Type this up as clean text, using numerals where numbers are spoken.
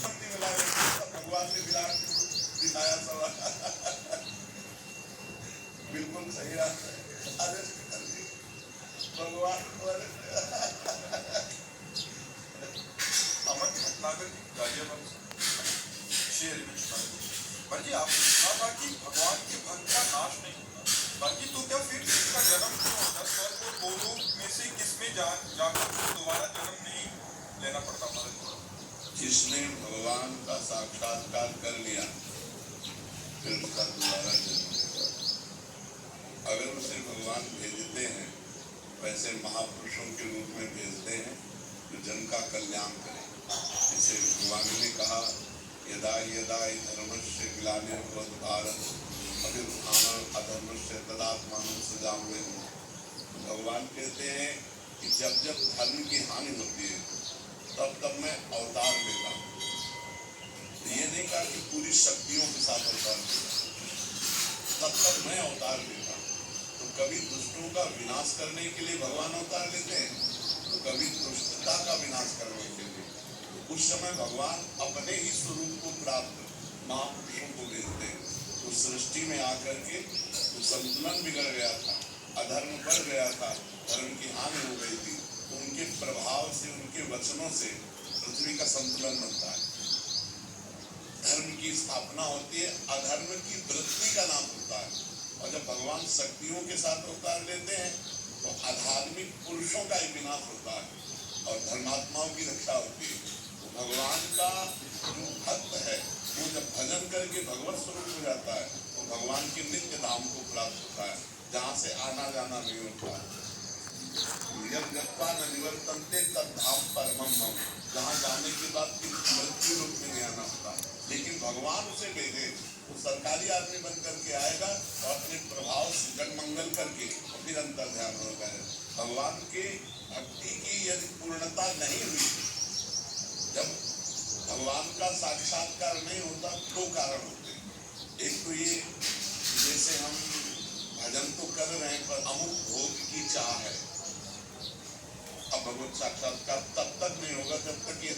उत्पत्ति मिला भगवान ने विराट रूप दिखाया सब। बिल्कुल सही बात है। अरे भगवान अमर भटनागर की गाजियाबाद शेर में जी आप कहा कि भगवान के भक्त का नाश नहीं होता, बाकी तो क्या फिर इसका जन्म क्यों होता? सर को दोनों में से किसमें जाकर दोबारा जन्म नहीं लेना पड़ता हमारे को? जिसने भगवान का साक्षात्कार कर लिया फिर उसका दोबारा जन्म लेगा। अगर उसे भगवान भेजते हैं वैसे महापुरुषों के रूप में भेजते हैं जो जन का कल्याण करें। जिसे भगवान ने कहा यदा यदा धर्मस्य ग्लानिर्भवति भारत अभ्युत्थानम् अधर्मस्य तदात्मानं सृजाम्यहम्। भगवान कहते हैं कि जब जब धर्म की हानि होती है तब तब मैं अवतार लेता हूँ। ये नहीं कहा कि पूरी शक्तियों के साथ अवतार लेता, तब तक मैं अवतार लेता हूँ। तो कभी दुष्टों का विनाश करने के लिए भगवान अवतार लेते हैं, तो कभी दुष्टता का विनाश करने के लिए। तो उस समय भगवान अपने ही स्वरूप को प्राप्त महापुरुषों को भेजते हैं। तो सृष्टि में आकर के तो संतुलन बिगड़ गया था, अधर्म बढ़ गया था, धर्म की हानि हो गई थी। तो उनके प्रभाव से, उनके वचनों से पृथ्वी का संतुलन बनता है, धर्म की स्थापना होती है, अधर्म की वृद्धि का नाम होता है। और जब भगवान शक्तियों के साथ अवतार लेते हैं तो आध्यात्मिक पुरुषों का ही विनाश होता है और धर्मात्माओं की रक्षा होती है। तो भगवान का जो भक्त है वो जब भजन करके भगवत स्वरूप हो जाता है तो भगवान के नित्य धाम को प्राप्त होता है, जहाँ से आना जाना नहीं होता है। जब गत्वा न निवर्तन्ते तद धाम परमम मम, जहाँ जाने के बाद फिर मृत्यु रूप में नहीं आना होता। लेकिन भगवान उसे भेजे वो सरकारी आदमी बन करके आएगा और अपने प्रभाव से जन मंगल करके और फिर अंतर ध्यान होगा। भगवान के भक्ति की यदि पूर्णता नहीं हुई, जब भगवान का साक्षात्कार नहीं होता, दो कारण होते हैं। एक तो ये जैसे हम भजन तो कर रहे हैं पर अमुक भोग की चाह है, अब भगवत साक्षात्कार तब तक नहीं होगा जब तक ये